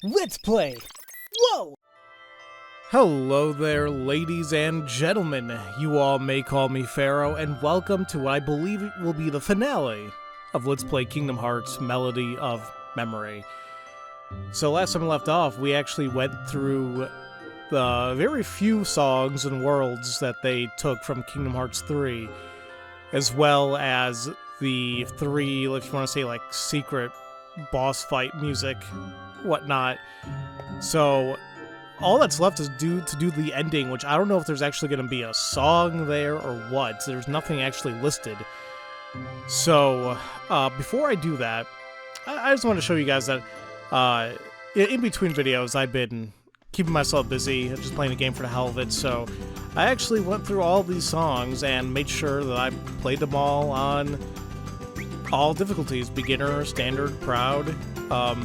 Let's play! Whoa! Hello there, ladies and gentlemen. You all may call me Pharaoh, and welcome to what I believe will be the finale of Let's Play Kingdom Hearts Melody of Memory. So last time we left off, we actually went through the very few songs and worlds that they took from Kingdom Hearts 3, as well as the three, if you want to say, like, secret boss fight music, whatnot. So all that's left is to do the ending, which I don't know if there's actually going to be a song there or what. There's nothing actually listed. So before I do that, I just want to show you guys that in between videos I've been keeping myself busy, just playing the game for the hell of it. So I actually went through all these songs and made sure that I played them all on all difficulties: beginner, standard, proud. I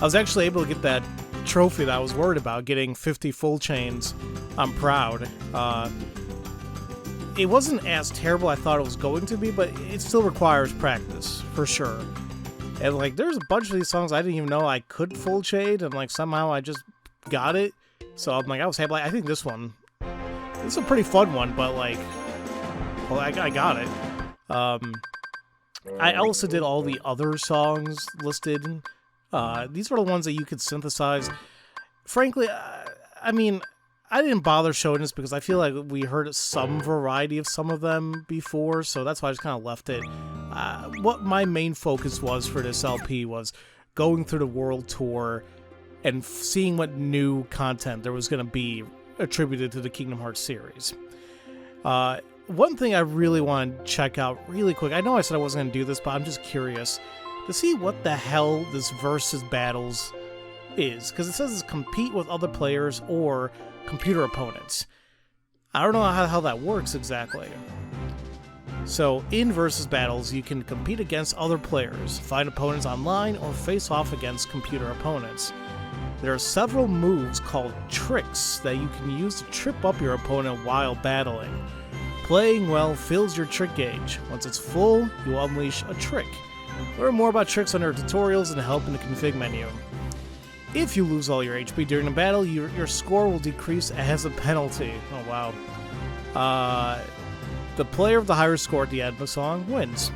was actually able to get that trophy that I was worried about, getting 50 full chains on proud. It wasn't as terrible as I thought it was going to be, but it still requires practice, for sure. And like, there's a bunch of these songs I didn't even know I could full chain, and like somehow I just got it. So I'm like, I was happy. Like, I think this is a pretty fun one, but like, well, I got it. I also did all the other songs listed. These are the ones that you could synthesize. Frankly, I mean, I didn't bother showing this because I feel like we heard some variety of some of them before, so that's why I just kind of left it. What my main focus was for this LP was going through the world tour and seeing what new content there was going to be attributed to the Kingdom Hearts series. One thing I really want to check out really quick, I know I said I wasn't going to do this, but I'm just curious to see what the hell this versus battles is, because it says it's compete with other players or computer opponents. I don't know how that works exactly. So in versus battles, you can compete against other players, find opponents online, or face off against computer opponents. There are several moves called tricks that you can use to trip up your opponent while battling. Playing well fills your trick gauge. Once it's full, you will unleash a trick. Learn more about tricks under tutorials and help in the config menu. If you lose all your HP during a battle, your score will decrease as a penalty. Oh wow. The player with the higher score at the end of the song wins.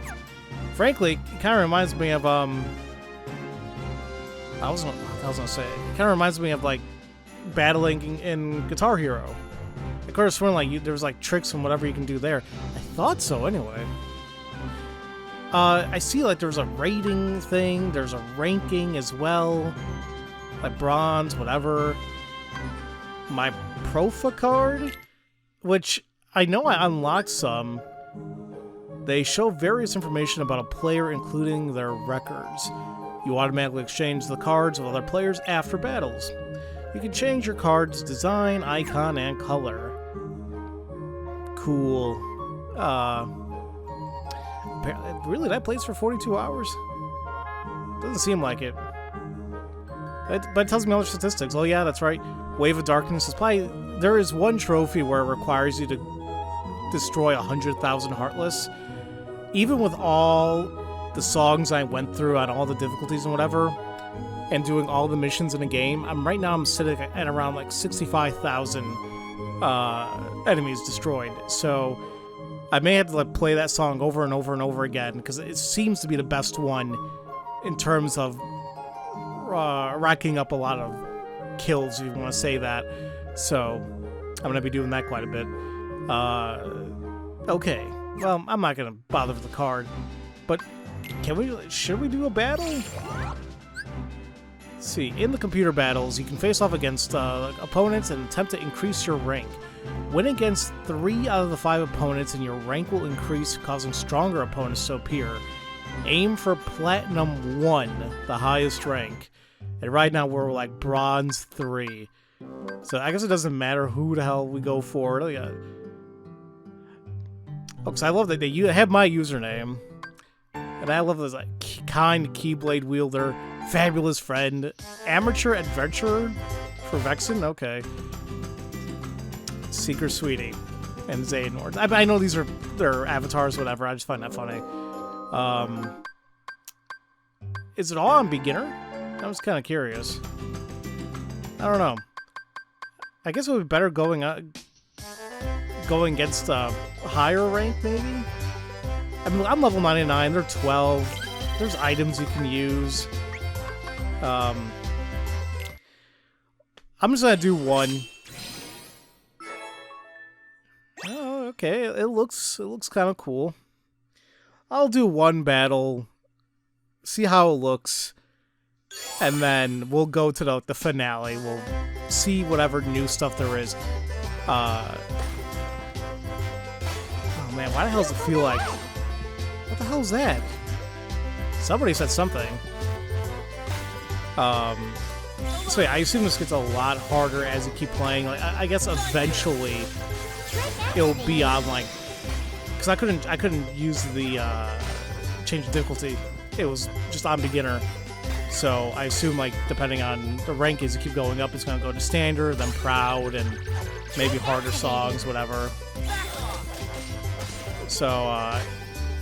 Frankly, it kind of reminds me of I was gonna say, it kind of reminds me of like battling in Guitar Hero. Of course, when like there was like tricks and whatever you can do there. I thought so anyway. I see like there's a rating thing, there's a ranking as well, like bronze, whatever. My Profa card, which I know I unlocked some. They show various information about a player, including their records. You automatically exchange the cards with other players after battles. You can change your card's design, icon, and color. Cool. Really, that plays for 42 hours? Doesn't seem like it. But it tells me all the statistics. Oh yeah, that's right. Wave of Darkness is probably... There is one trophy where it requires you to destroy 100,000 Heartless. Even with all the songs I went through on all the difficulties and whatever, and doing all the missions in the game, right now I'm sitting at around like 65,000 enemies destroyed. So I may have to like play that song over and over and over again, because it seems to be the best one in terms of racking up a lot of kills, if you want to say that. So I'm going to be doing that quite a bit. Okay, well, I'm not going to bother with the card, but should we do a battle? Let's see, in the computer battles, you can face off against opponents and attempt to increase your rank. Win against 3 out of the 5 opponents and your rank will increase, causing stronger opponents to appear. Aim for Platinum 1, the highest rank. And right now we're like Bronze 3. So I guess it doesn't matter who the hell we go for. Oh, because I love that they have my username. And I love this like kind Keyblade wielder, fabulous friend, amateur adventurer for Vexen. Okay. Seeker Sweetie and Xehanort. I know these are their avatars, whatever. I just find that funny. Is it all on beginner? I was kind of curious. I don't know. I guess it would be better going against a higher rank, maybe? I mean, I'm level 99, they're 12. There's items you can use. I'm just gonna do one. Oh, okay. It looks kind of cool. I'll do one battle, see how it looks, and then we'll go to the finale. We'll see whatever new stuff there is. Oh man, why the hell does it feel like... What the hell is that? Somebody said something. So yeah, I assume this gets a lot harder as you keep playing. Like, I guess eventually it'll be on like... Because I couldn't use the change of difficulty. It was just on beginner. So I assume, like, depending on the rank as you keep going up, it's going to go to standard, then proud, and maybe harder songs, whatever. So,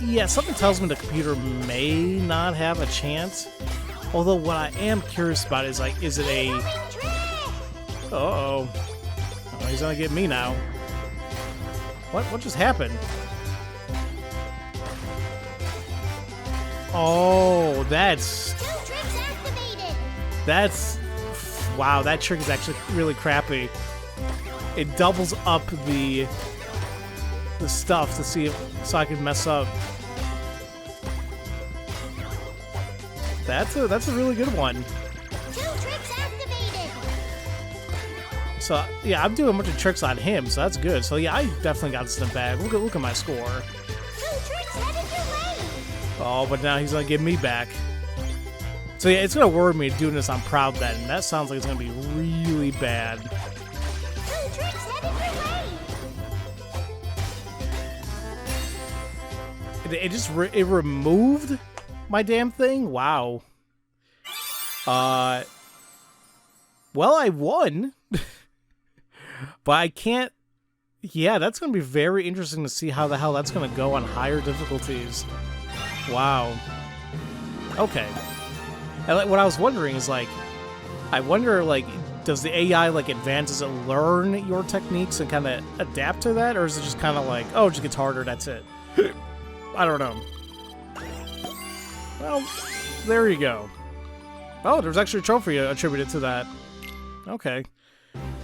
yeah, something tells me the computer may not have a chance. Although what I am curious about is, like, is it a... Uh-oh. Oh, he's going to get me now. What just happened? Oh, that's... Wow, that trick is actually really crappy. It doubles up the stuff to see if... So I can mess up. That's a really good one. So, yeah, I'm doing a bunch of tricks on him, so that's good. So, yeah, I definitely got this in the bag. Look at my score. Oh, but now he's going to give me back. So, yeah, it's going to worry me doing this on Proud then. That sounds like it's going to be really bad. It just it removed my damn thing? Wow. Well, I won. But I can't... Yeah, that's going to be very interesting to see how the hell that's going to go on higher difficulties. Wow. Okay. And what I was wondering is, like... I wonder, like, does the AI, like, advance? Does it learn your techniques and kind of adapt to that? Or is it just kind of like, oh, it just gets harder, that's it? I don't know. Well, there you go. Oh, there's actually a trophy attributed to that. Okay.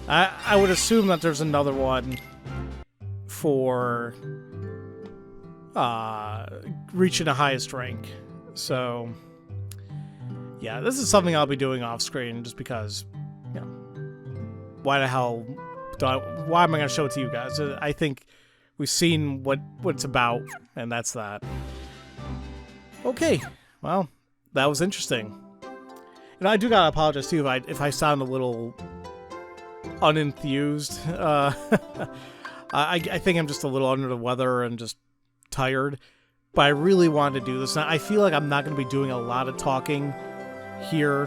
I would assume that there's another one for reaching the highest rank. So, yeah, this is something I'll be doing off screen just because, you know, why the hell why am I going to show it to you guys? I think we've seen what it's about, and that's that. Okay, well, that was interesting. You know, I do gotta apologize too if I sound a little unenthused. I think I'm just a little under the weather and just tired, but I really wanted to do this. Now, I feel like I'm not going to be doing a lot of talking here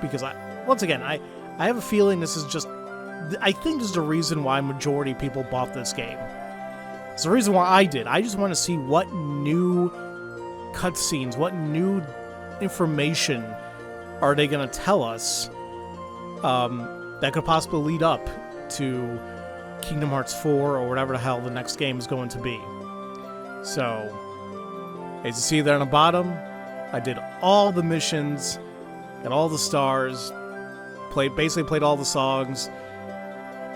because once again, I have a feeling this is just... I think this is the reason why majority of people bought this game. It's the reason why I did. I just want to see what new cutscenes, what new information are they going to tell us that could possibly lead up to Kingdom Hearts 4 or whatever the hell the next game is going to be. So, as you see there on the bottom, I did all the missions, got all the stars, basically played all the songs.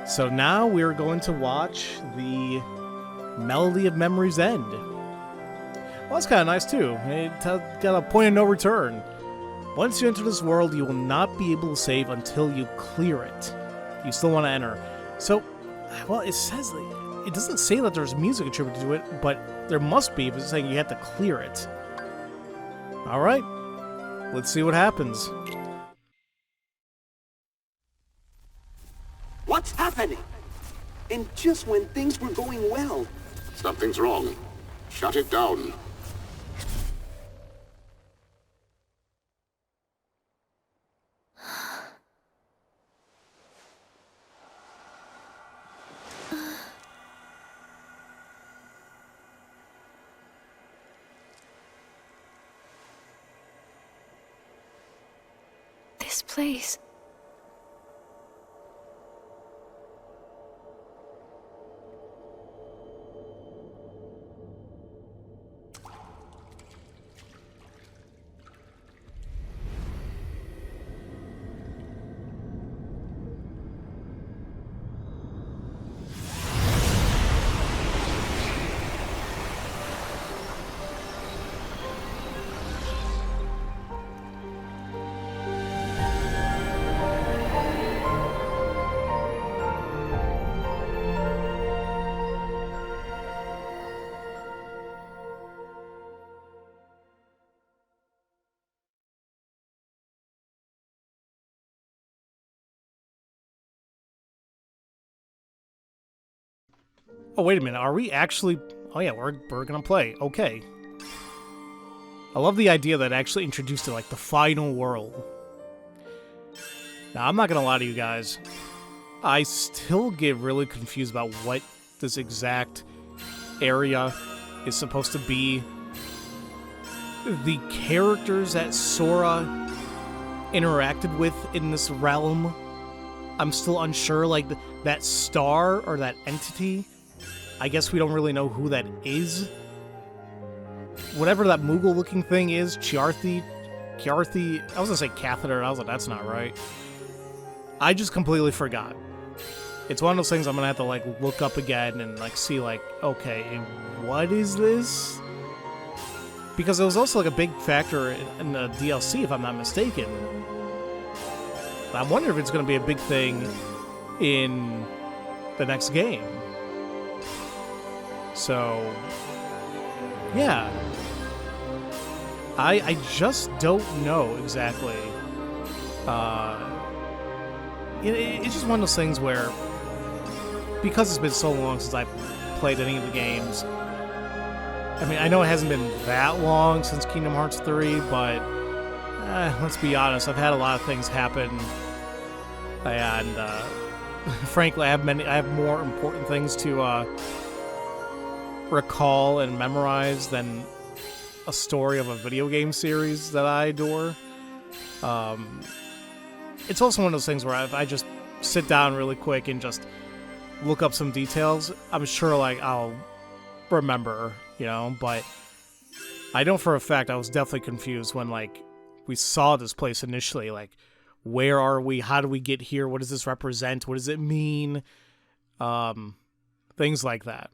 So now we're going to watch the Melody of Memory's End. Well, that's kind of nice too. It got a point of no return. Once you enter this world, you will not be able to save until you clear it. You still want to enter. So, well, it says... It doesn't say that there's music attributed to it, but there must be if it's saying you have to clear it. Alright. Let's see what happens. What's happening? And just when things were going well. Something's wrong. Shut it down. this place. Oh, wait a minute. Are we actually... Oh, yeah, we're gonna play. Okay. I love the idea that it actually introduced it, like, the final world. Now, I'm not gonna lie to you guys. I still get really confused about what this exact area is supposed to be. The characters that Sora interacted with in this realm, I'm still unsure. Like, that star or that entity, I guess we don't really know who that is. Whatever that Moogle-looking thing is, Chiarthi, I was gonna say catheter, and I was like, that's not right. I just completely forgot. It's one of those things I'm gonna have to, like, look up again and, like, see, like, okay, what is this? Because it was also, like, a big factor in the DLC, if I'm not mistaken. I wonder if it's gonna be a big thing in the next game. So, yeah. I just don't know exactly. It's just one of those things where, because it's been so long since I've played any of the games, I mean, I know it hasn't been that long since Kingdom Hearts 3, but let's be honest, I've had a lot of things happen, and frankly, I have more important things to recall and memorize than a story of a video game series that I adore. It's also one of those things where if I just sit down really quick and just look up some details, I'm sure, like, I'll remember, you know, but I know for a fact I was definitely confused when, like, we saw this place initially, like, where are we? How do we get here? What does this represent? What does it mean? Things like that.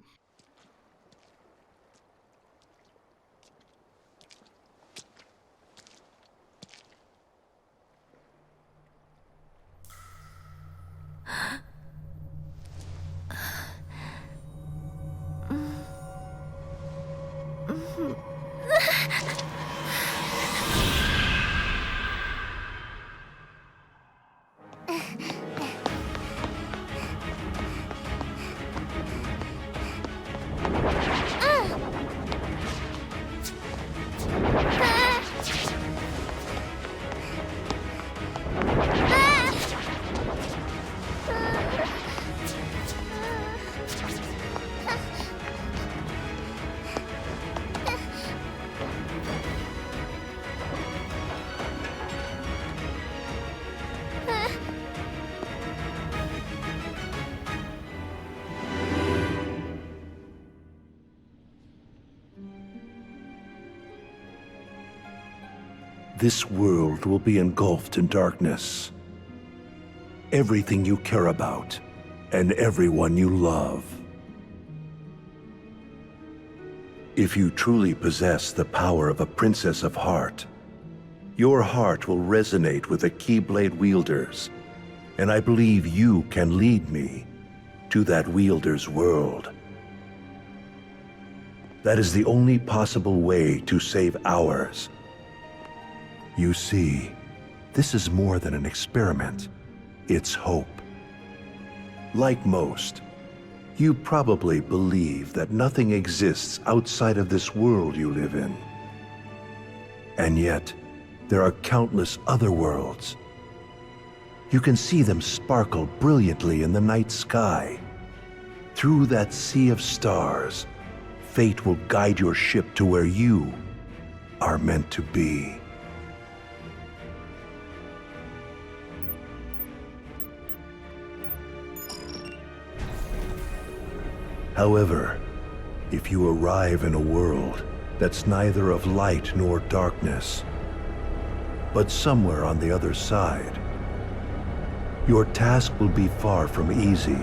This world will be engulfed in darkness. Everything you care about, and everyone you love. If you truly possess the power of a Princess of Heart, your heart will resonate with the Keyblade wielders, and I believe you can lead me to that wielder's world. That is the only possible way to save ours. You see, this is more than an experiment. It's hope. Like most, you probably believe that nothing exists outside of this world you live in. And yet, there are countless other worlds. You can see them sparkle brilliantly in the night sky. Through that sea of stars, fate will guide your ship to where you are meant to be. However, if you arrive in a world that's neither of light nor darkness, but somewhere on the other side, your task will be far from easy.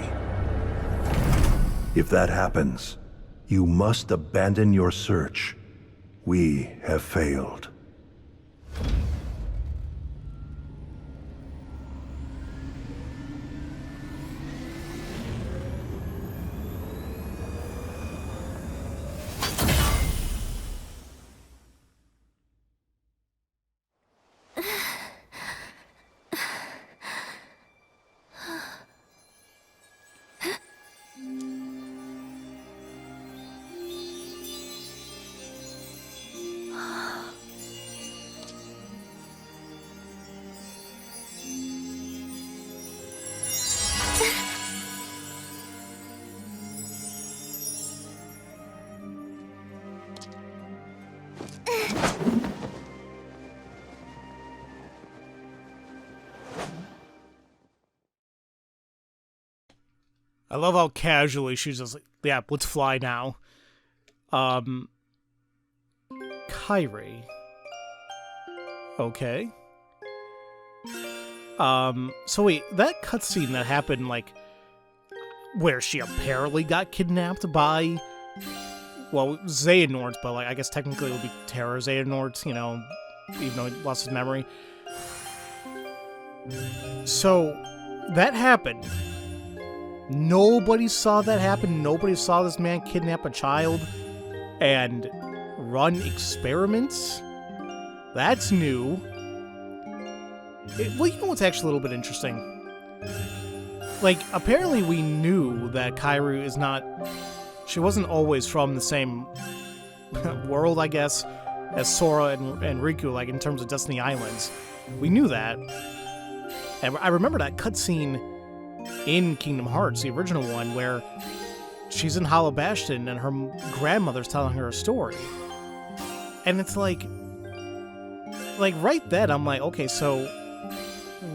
If that happens, you must abandon your search. We have failed. I love how casually she's just like, yeah, let's fly now. Kairi. Okay. So wait, that cutscene that happened, like, where she apparently got kidnapped by, well, Xehanorts, but, like, I guess technically it would be Terra Xehanorts, you know, even though he lost his memory. So, that happened. Nobody saw that happen. Nobody saw this man kidnap a child and run experiments. That's new. Well, you know what's actually a little bit interesting? Like, apparently we knew that Kairi is not... She wasn't always from the same world, I guess, as Sora and Riku, like, in terms of Destiny Islands. We knew that. And I remember that cutscene in Kingdom Hearts, the original one, where she's in Hollow Bastion and her grandmother's telling her a story. And it's like right then, I'm like, okay, so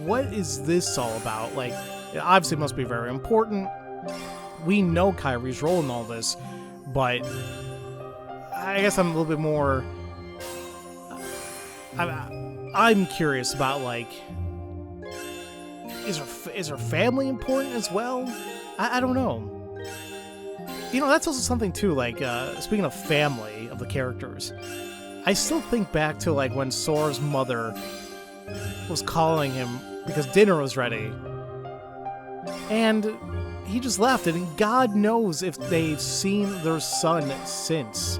what is this all about? Like, it obviously must be very important. We know Kairi's role in all this, but I guess I'm a little bit more... I'm curious about, like... Is her family important as well? I don't know. You know, that's also something too, like, speaking of family, of the characters, I still think back to, like, when Sora's mother was calling him because dinner was ready. And he just left, and God knows if they've seen their son since.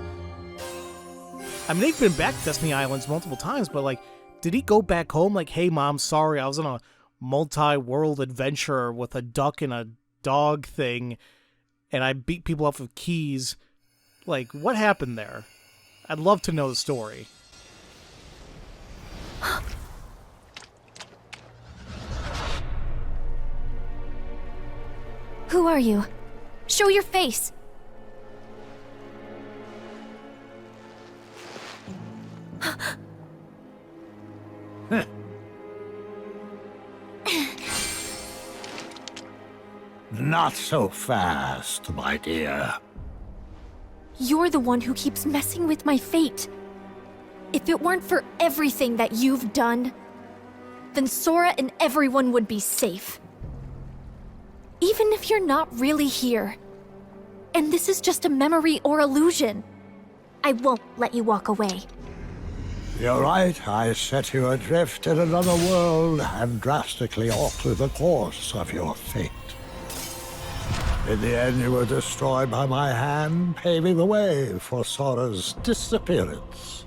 I mean, they've been back to Destiny Islands multiple times, but, like, did he go back home like, hey, Mom, sorry, I was on a multi-world adventure with a duck and a dog thing, and I beat people up with keys. Like, what happened there? I'd love to know the story. Who are you? Show your face! Not so fast, my dear. You're the one who keeps messing with my fate. If it weren't for everything that you've done, then Sora and everyone would be safe. Even if you're not really here, and this is just a memory or illusion, I won't let you walk away. You're right, I set you adrift in another world and drastically alter the course of your fate. In the end, you were destroyed by my hand, paving the way for Sora's disappearance.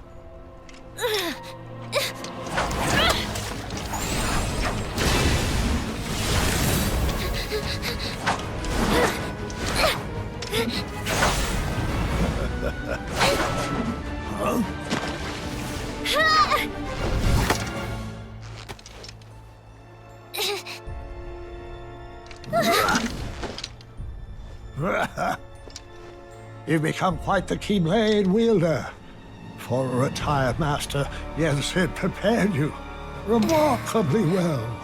You've become quite the Keyblade wielder. For a retired master, Jens had prepared you remarkably well.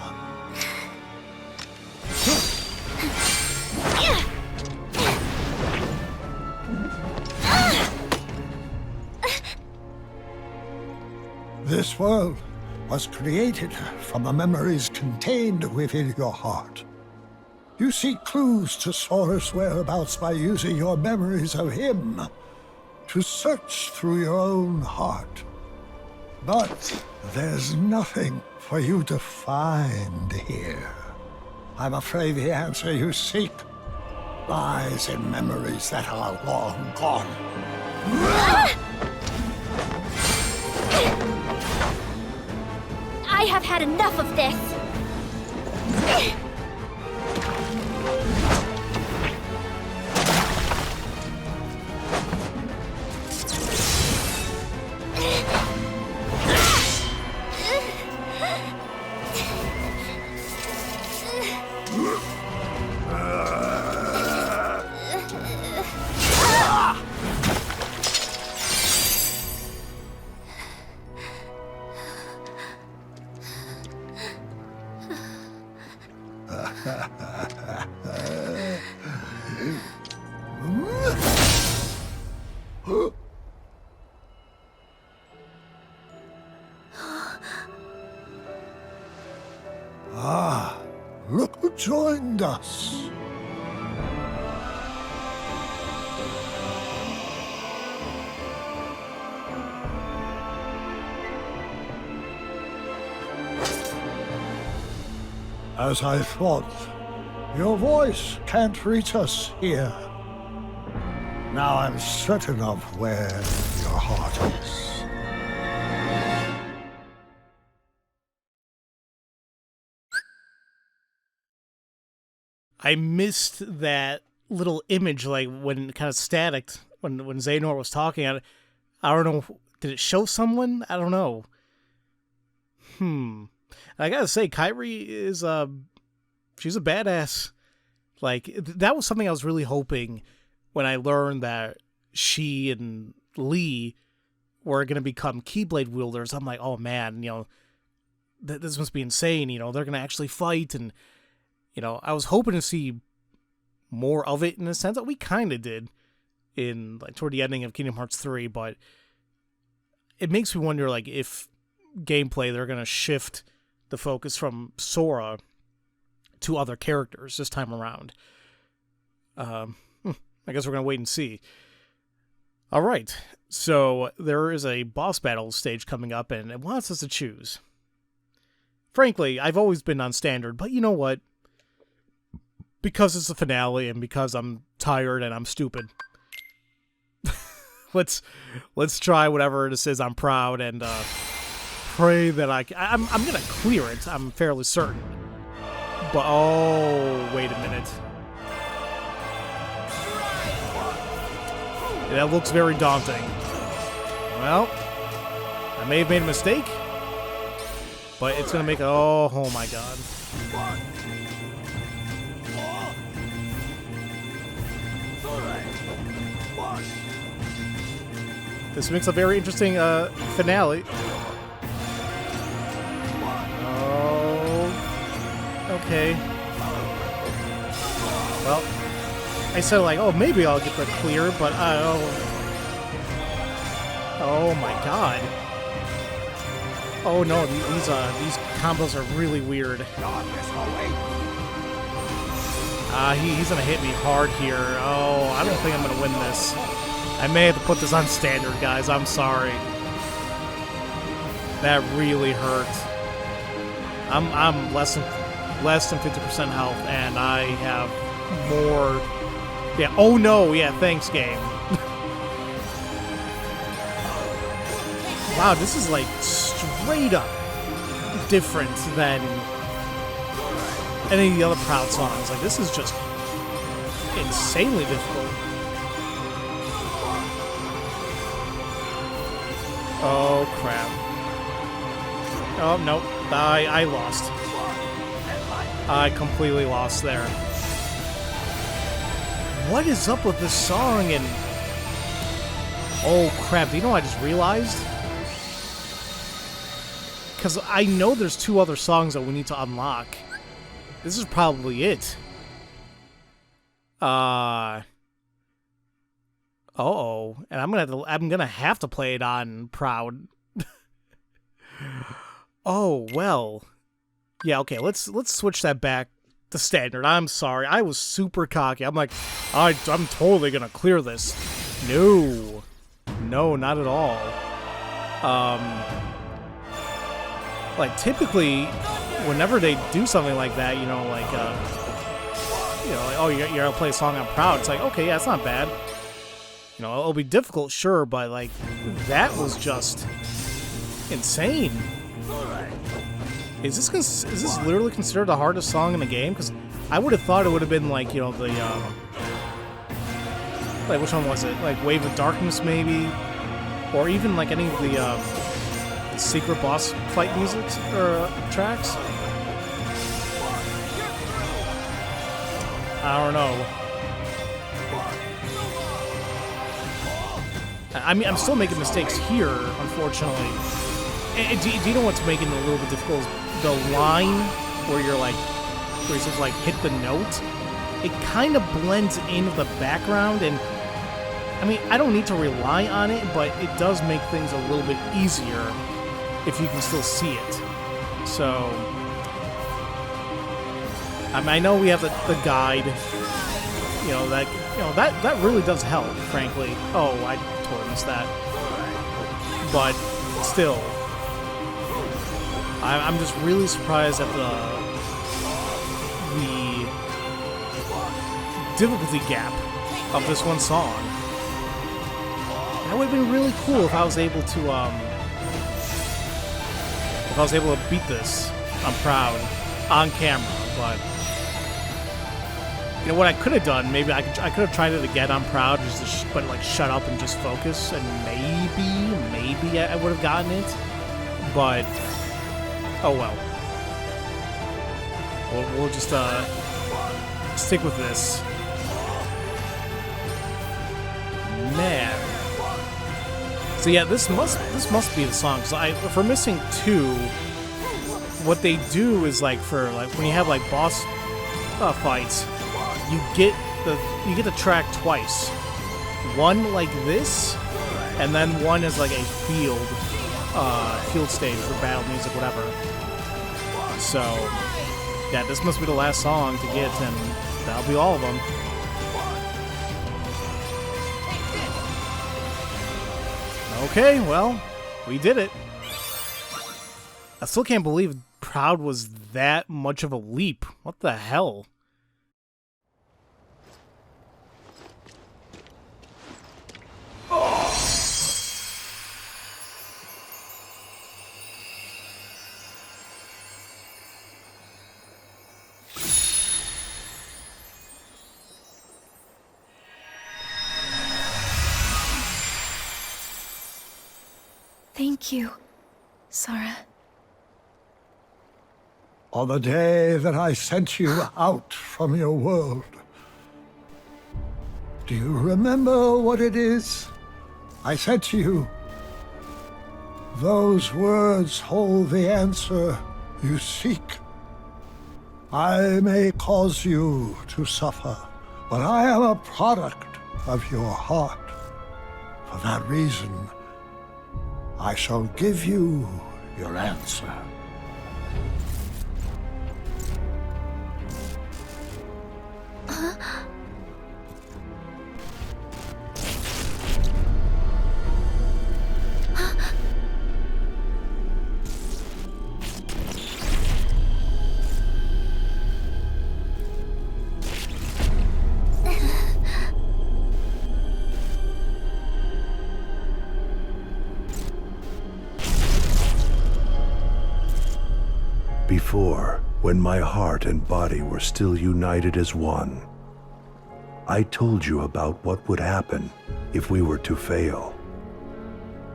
This world was created from the memories contained within your heart. You seek clues to Sora's whereabouts by using your memories of him to search through your own heart. But there's nothing for you to find here. I'm afraid the answer you seek lies in memories that are long gone. I have had enough of this! Look who joined us. As I thought, your voice can't reach us here. Now I'm certain of where your heart is. I missed that little image, like when kind of staticked when Xehanort was talking. I don't know. Did it show someone? I don't know. I gotta say, Kairi is she's a badass. Like that was something I was really hoping when I learned that she and Lee were gonna become Keyblade wielders. I'm like, oh man, this must be insane. They're gonna actually fight and. I was hoping to see more of it in a sense that we kind of did in toward the ending of Kingdom Hearts 3, but it makes me wonder if gameplay they're going to shift the focus from Sora to other characters this time around. I guess we're going to wait and see. All right, so there is a boss battle stage coming up, and it wants us to choose. Frankly, I've always been on standard, but you know what? Because it's the finale and because I'm tired and I'm stupid. let's try whatever this is. I'm proud and pray that I'm gonna clear it. I'm fairly certain. But oh, wait a minute. Yeah, that looks very daunting. Well, I may have made a mistake, but it's gonna make oh my god. This makes a very interesting finale. Oh, okay. Well, I said oh maybe I'll get the clear, but oh my god. Oh no, these combos are really weird. He's gonna hit me hard here. Oh, I don't think I'm gonna win this. I may have to put this on standard, guys. I'm sorry. That really hurt. I'm less than 50% health, and I have more. Yeah. Oh no. Yeah. Thanks, game. Wow. This is straight up different than any of the other Proud songs. This is just insanely difficult. Oh, crap. Oh, nope. I lost. I completely lost there. What is up with this song and... Oh, crap. Do you know what I just realized? Because I know there's 2 other songs that we need to unlock. This is probably it. Uh-oh. And I'm gonna have to play it on Proud. Oh, well. Yeah, okay, let's switch that back to standard. I'm sorry. I was super cocky. I'm like, I'm totally gonna clear this. No. No, not at all. Like, typically, whenever they do something like that, you know, like, like, oh, you're gonna play a song I'm proud. It's like, okay, yeah, it's not bad. You know, it'll be difficult, sure, but, like, that was just insane. Is this literally considered the hardest song in the game? Because I would have thought it would have been, like, you know, the, like, which one was it? Like, Wave of Darkness, maybe? Or even, like, any of the secret boss fight music, or tracks? I don't know. I mean, I'm still making mistakes here, unfortunately. And do you know what's making it a little bit difficult? Is the line where you're like, where you're supposed to like hit the note. It kind of blends into the background, and I mean, I don't need to rely on it, but it does make things a little bit easier if you can still see it. So, I mean, I know we have the guide. That really does help, frankly. Oh, I totally missed that. But still, I'm just really surprised at the difficulty gap of this one song. That would have been really cool if I was able to beat this. I'm proud on camera, but you know what I could have done? Maybe I could have tried it again. I'm proud, but like shut up and just focus, and maybe I would have gotten it. But oh well. We'll just stick with this. Man. So yeah, this must be the song. So if we're missing two, what they do is like for like when you have like boss fights, you get the track twice. One like this, and then one is like a field stage for battle music, whatever. So yeah, this must be the last song to get, and that'll be all of them. Okay, well, we did it. I still can't believe Proud was that much of a leap. What the hell? Thank you, Sora. On the day that I sent you out from your world, do you remember what it is I said to you? Those words hold the answer you seek. I may cause you to suffer, but I am a product of your heart. For that reason, I shall give you your answer. Before, when my heart and body were still united as one, I told you about what would happen if we were to fail.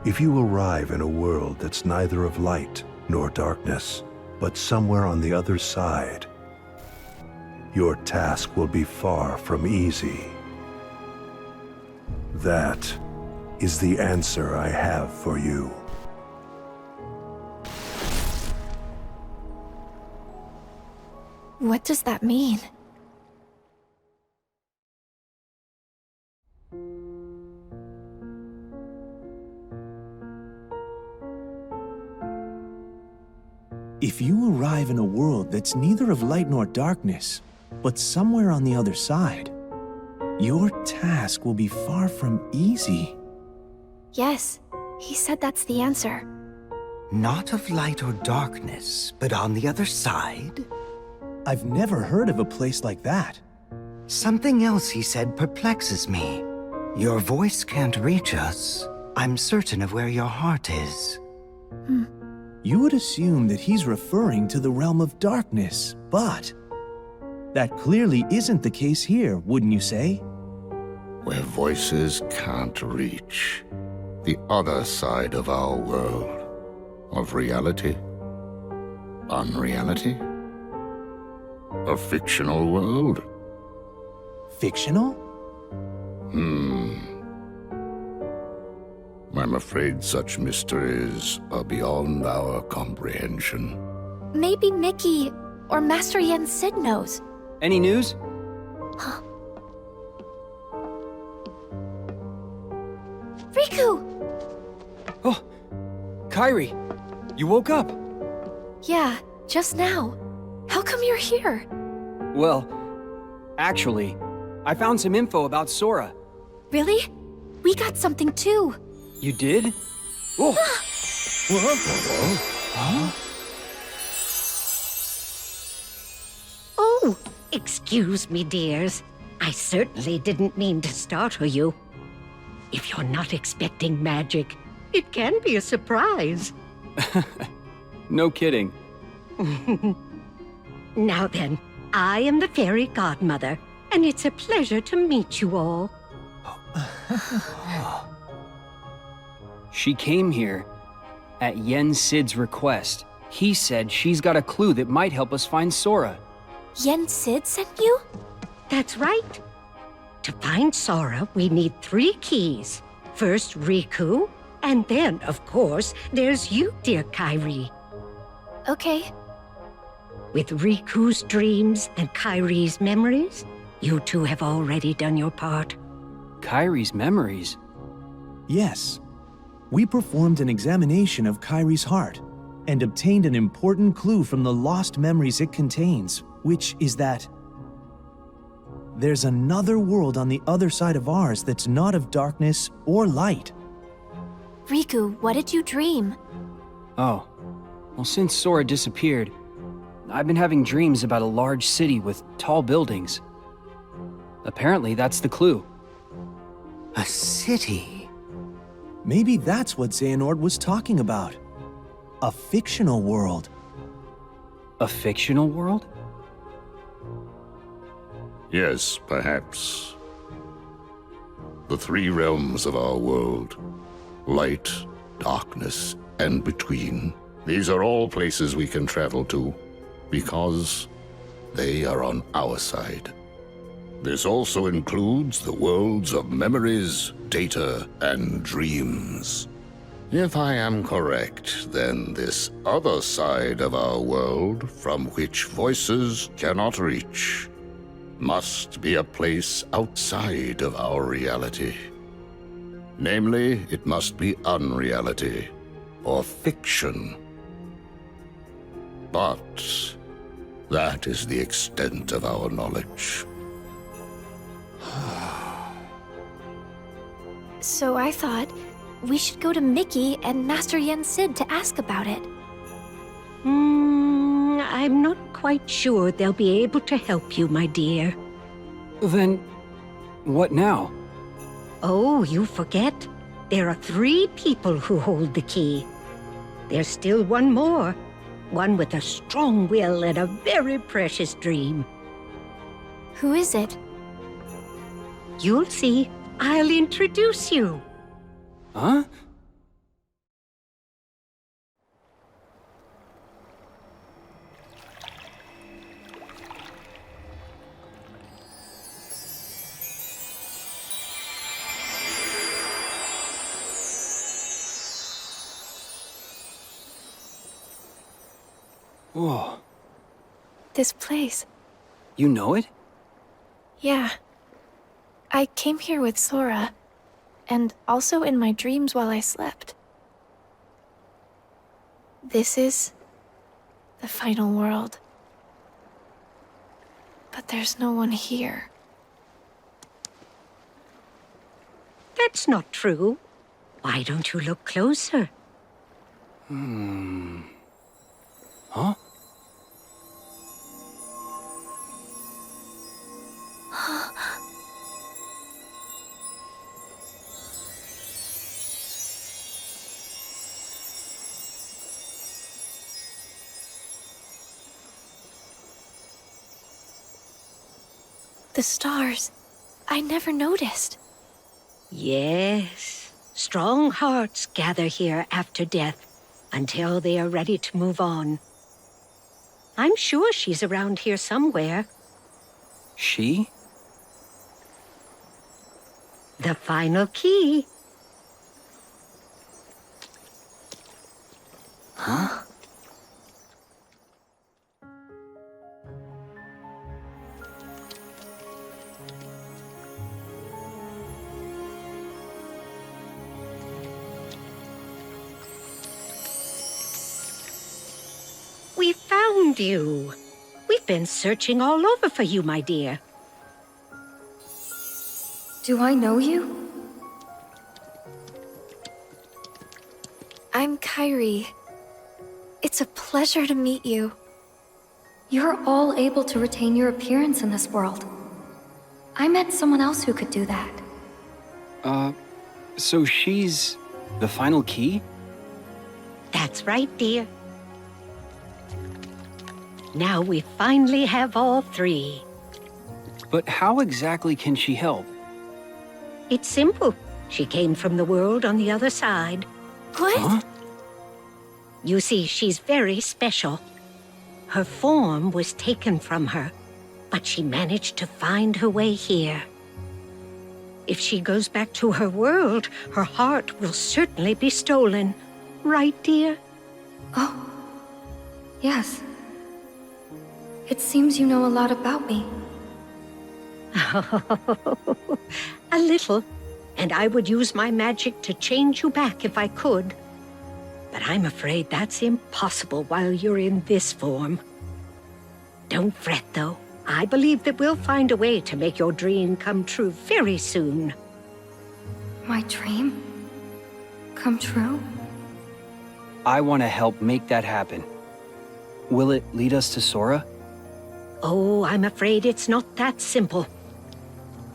If you arrive in a world that's neither of light nor darkness, but somewhere on the other side, your task will be far from easy. That is the answer I have for you. What does that mean? live in a world that's neither of light nor darkness, but somewhere on the other side. Your task will be far from easy. Yes, he said that's the answer. Not of light or darkness, but on the other side? I've never heard of a place like that. Something else he said perplexes me. Your voice can't reach us. I'm certain of where your heart is. You would assume that he's referring to the realm of darkness, but that clearly isn't the case here, wouldn't you say? Where voices can't reach. The other side of our world. Of reality. Unreality. A fictional world. Fictional? I'm afraid such mysteries are beyond our comprehension. Maybe Mickey or Master Yen Sid knows. Any news? Riku! Oh, Kairi, you woke up. Yeah, just now. How come you're here? Well, actually, I found some info about Sora. Really? We got something too. You did? Oh! Oh, excuse me, dears. I certainly didn't mean to startle you. If you're not expecting magic, it can be a surprise. No kidding. Now then, I am the fairy godmother, and it's a pleasure to meet you all. She came here at Yen Sid's request. He said she's got a clue that might help us find Sora. Yen Sid sent you? That's right. To find Sora, we need 3 keys. First, Riku, and then, of course, there's you, dear Kairi. Okay. With Riku's dreams and Kairi's memories, you two have already done your part. Kairi's memories? Yes. We performed an examination of Kairi's heart and obtained an important clue from the lost memories it contains, which is that there's another world on the other side of ours that's not of darkness or light. Riku, what did you dream? Oh. Well, since Sora disappeared, I've been having dreams about a large city with tall buildings. Apparently, that's the clue. A city? Maybe that's what Xehanort was talking about. A fictional world. A fictional world? Yes, perhaps. The 3 realms of our world. Light, darkness, and between. These are all places we can travel to, because they are on our side. This also includes the worlds of memories, data, and dreams. If I am correct, then this other side of our world, from which voices cannot reach, must be a place outside of our reality. Namely, it must be unreality, or fiction. But that is the extent of our knowledge. So I thought we should go to Mickey and Master Yen Sid to ask about it. I'm not quite sure they'll be able to help you, my dear. Then, what now? Oh, you forget. There are 3 people who hold the key. There's still one more. One with a strong will and a very precious dream. Who is it? You'll see. I'll introduce you. Huh? Whoa. This place. You know it? Yeah. I came here with Sora, and also in my dreams while I slept. This is the final world. But there's no one here. That's not true. Why don't you look closer? Huh? The stars. I never noticed. Yes. Strong hearts gather here after death until they are ready to move on. I'm sure she's around here somewhere. She? The final key. Huh? We found you. We've been searching all over for you, my dear. Do I know you? I'm Kairi. It's a pleasure to meet you. You're all able to retain your appearance in this world. I met someone else who could do that. So she's the final key? That's right, dear. Now we finally have all three. But how exactly can she help? It's simple. She came from the world on the other side. What? Huh? You see, she's very special. Her form was taken from her, but she managed to find her way here. If she goes back to her world, her heart will certainly be stolen. Right, dear? Oh, yes. It seems you know a lot about me. A little, and I would use my magic to change you back if I could. But I'm afraid that's impossible while you're in this form. Don't fret, though. I believe that we'll find a way to make your dream come true very soon. My dream? Come true? I want to help make that happen. Will it lead us to Sora? Oh, I'm afraid it's not that simple.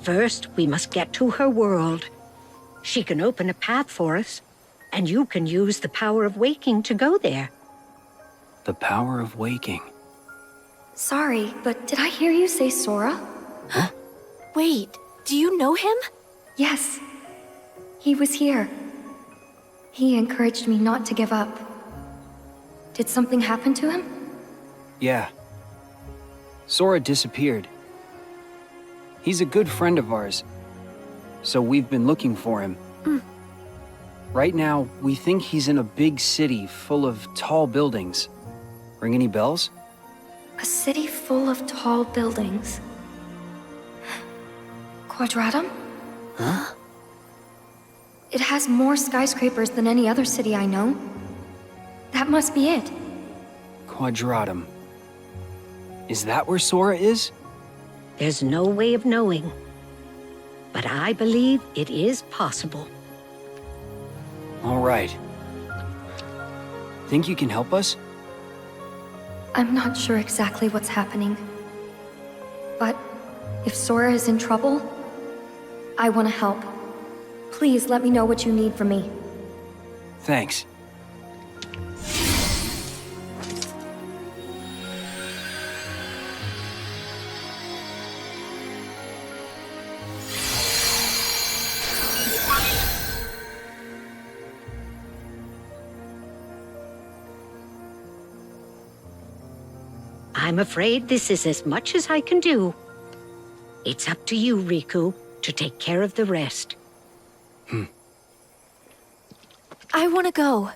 First, we must get to her world. She can open a path for us, and you can use the power of waking to go there. The power of waking. Sorry, but did I hear you say Sora? Huh? Wait, do you know him? Yes. He was here. He encouraged me not to give up. Did something happen to him? Yeah. Sora disappeared. He's a good friend of ours, so we've been looking for him. Right now, we think he's in a big city full of tall buildings. Ring any bells? A city full of tall buildings. Quadratum? Huh? It has more skyscrapers than any other city I know. That must be it. Quadratum. Is that where Sora is? There's no way of knowing. But I believe it is possible. All right. Think you can help us? I'm not sure exactly what's happening. But if Sora is in trouble, I want to help. Please let me know what you need from me. Thanks. I'm afraid this is as much as I can do. It's up to you, Riku, to take care of the rest. I want to go.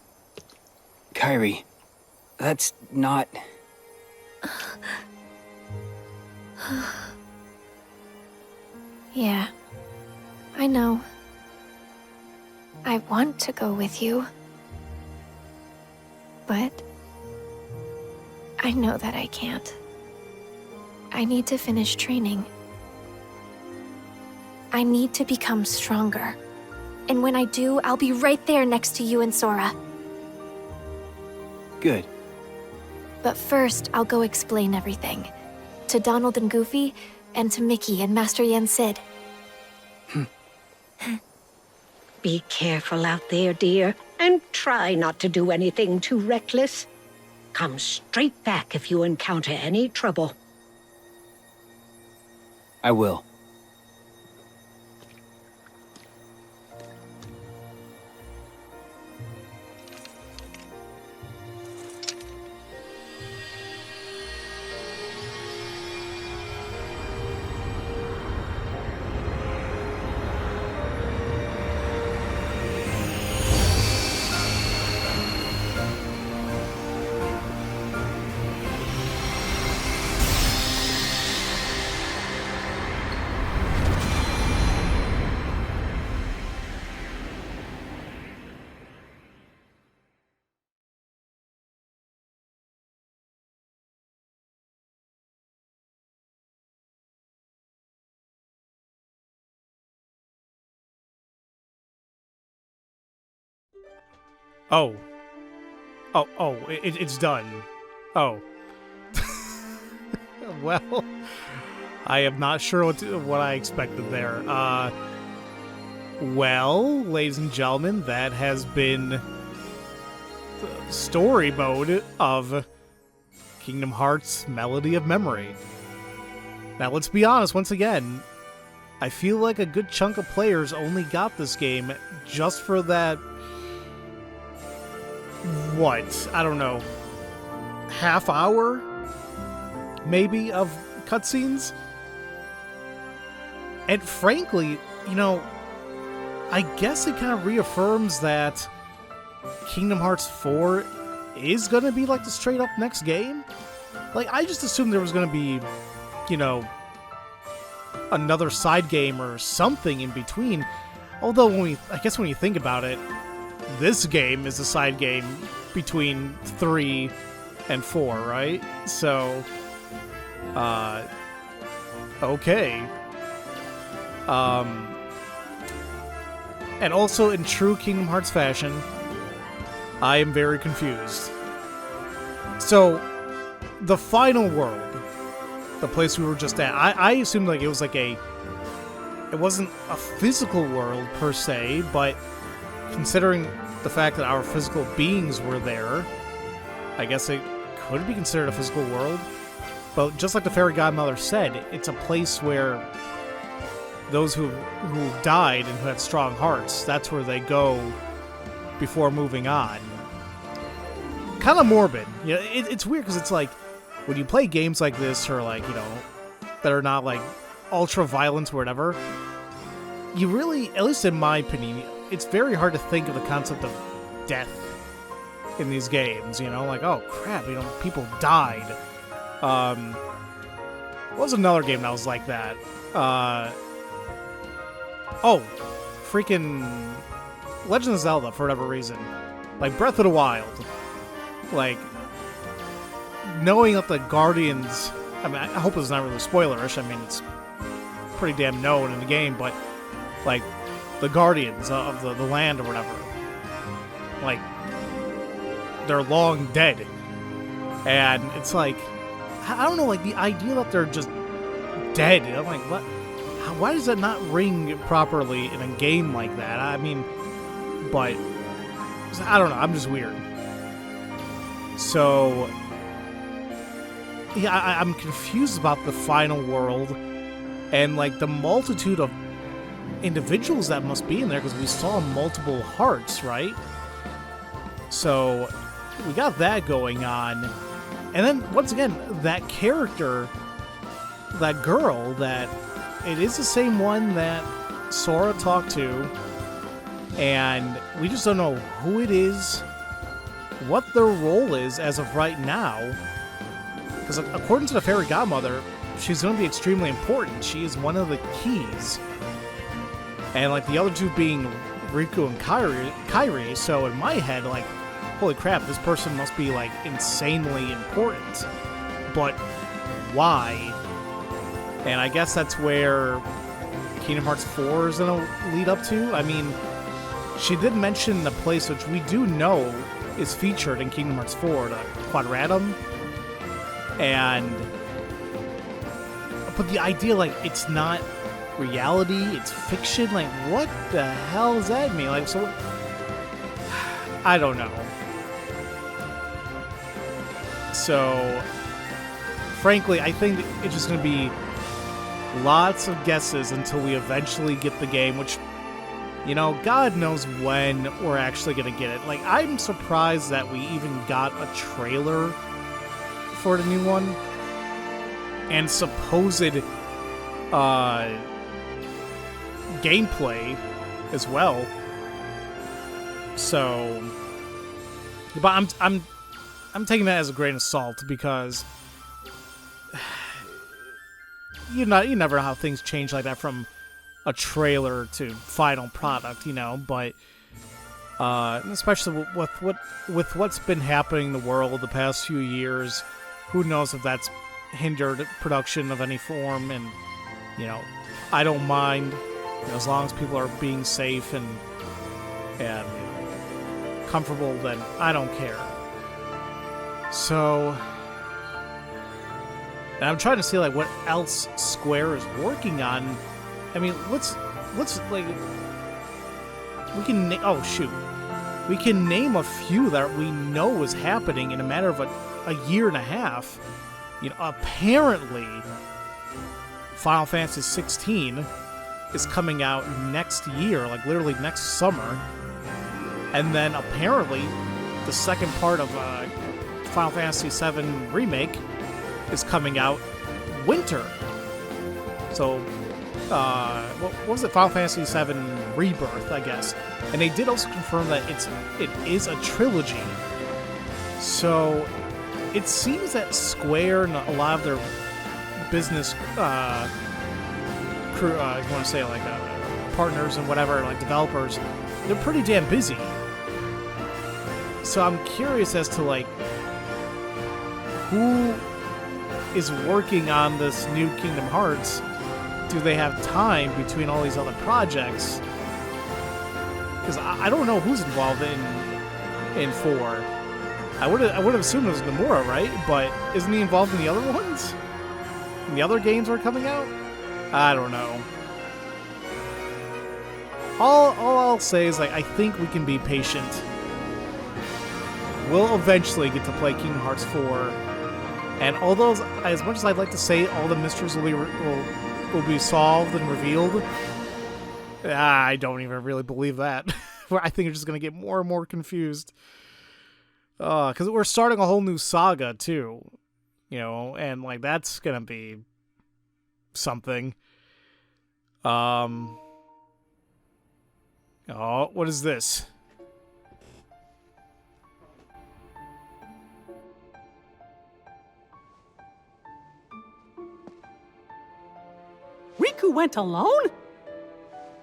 Kairi, that's not... Yeah, I know. I want to go with you. But I know that I can't. I need to finish training. I need to become stronger. And when I do, I'll be right there next to you and Sora. Good. But first, I'll go explain everything. To Donald and Goofy, and to Mickey and Master Yen Sid. Be careful out there, dear, and try not to do anything too reckless. Come straight back if you encounter any trouble. I will. It's done. Oh. Well, I am not sure what I expected there. Well, ladies and gentlemen, that has been the story mode of Kingdom Hearts Melody of Memory. Now, let's be honest, once again, I feel like a good chunk of players only got this game just for that, what, I don't know, half hour, maybe, of cutscenes? And frankly, you know, I guess it kind of reaffirms that Kingdom Hearts 4 is going to be like the straight up next game. Like, I just assumed there was going to be, you know, another side game or something in between. Although, I guess when you think about it, this game is a side game between 3 and 4, right? So, okay. And also, in true Kingdom Hearts fashion, I am very confused. So, the final world, the place we were just at, I assumed like it was like it wasn't a physical world per se, but considering the fact that our physical beings were there, I guess it could be considered a physical world. But just like the fairy godmother said, it's a place where those who died and who had strong hearts, that's where they go before moving on. Kind of morbid. You know, it's weird because it's like, when you play games like this, or like, you know, that are not like ultra violent or whatever, you really, at least in my opinion, it's very hard to think of the concept of death in these games, you know, like, oh crap, you know, people died. What was another game that was like that? Oh, freaking Legend of Zelda, for whatever reason. Like Breath of the Wild. Like, knowing that the Guardians, I mean, I hope it's not really spoilerish, I mean, it's pretty damn known in the game, but, like, the Guardians of the land or whatever, like, they're long dead. And it's like, I don't know, like, the idea that they're just dead, I'm like, what? Why does that not ring properly in a game like that? I mean, but, I don't know, I'm just weird. So, yeah, I'm confused about the final world and, like, the multitude of individuals that must be in there, because we saw multiple hearts, right? So, we got that going on. And then, once again, that character, that girl, that it is the same one that Sora talked to, and we just don't know who it is, what their role is as of right now. Because according to the fairy godmother, she's going to be extremely important. She is one of the keys. And like the other two being Riku and Kairi, so in my head, like, holy crap, this person must be, like, insanely important. But why? And I guess that's where Kingdom Hearts 4 is going to lead up to. I mean, she did mention the place which we do know is featured in Kingdom Hearts 4, the Quadratum. But the idea, like, it's not reality, it's fiction, like, what the hell does that mean? Like, so, I don't know. So, frankly, I think it's just going to be lots of guesses until we eventually get the game, which, you know, God knows when we're actually going to get it. Like, I'm surprised that we even got a trailer for the new one. And supposed gameplay as well. So, but I'm taking that as a grain of salt because you never know how things change like that from a trailer to final product, you know. But especially with what's been happening in the world the past few years, who knows if that's hindered production of any form. And, you know, I don't mind, you know, as long as people are being safe and you know, comfortable, then I don't care. So, and I'm trying to see like what else Square is working on. I mean, let's like, we can we can name a few that we know is happening in a matter of a year and a half. You know, apparently, Final Fantasy 16 is coming out next year, like literally next summer. And then apparently, the second part of Final Fantasy 7 Remake is coming out winter. So, what was it? Final Fantasy 7 Rebirth, I guess. And they did also confirm that it is a trilogy. So, it seems that Square and a lot of their business crew, you want to say like partners and whatever, like developers, they're pretty damn busy. So I'm curious as to like who is working on this new Kingdom Hearts. Do they have time between all these other projects? Because I don't know who's involved in 4. I would have assumed it was Nomura, right? But isn't he involved in the other ones? And the other games are coming out? I don't know. All I'll say is like I think we can be patient. We'll eventually get to play Kingdom Hearts 4, and although as much as I'd like to say all the mysteries will be solved and revealed, I don't even really believe that. I think you're just gonna get more and more confused. Because we're starting a whole new saga, too. You know, and, like, that's gonna be something. Oh, what is this? Riku went alone?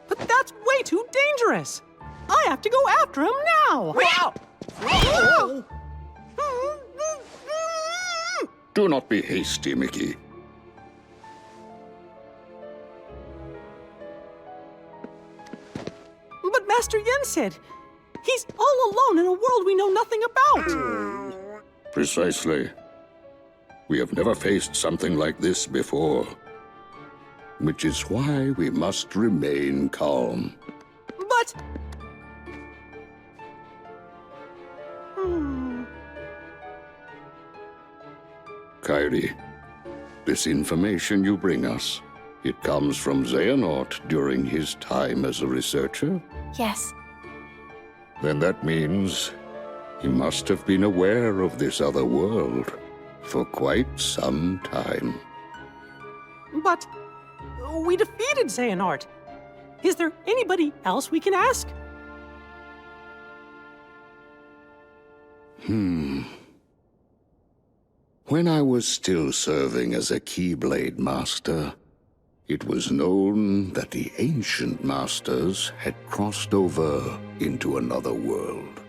But that's way too dangerous! I have to go after him now! Wow! Do not be hasty, Mickey. But Master Yen said he's all alone in a world we know nothing about. Precisely. We have never faced something like this before. Which is why we must remain calm. But... Kairi, this information you bring us, it comes from Xehanort during his time as a researcher? Yes. Then that means he must have been aware of this other world for quite some time. But we defeated Xehanort. Is there anybody else we can ask? When I was still serving as a Keyblade Master, it was known that the ancient masters had crossed over into another world.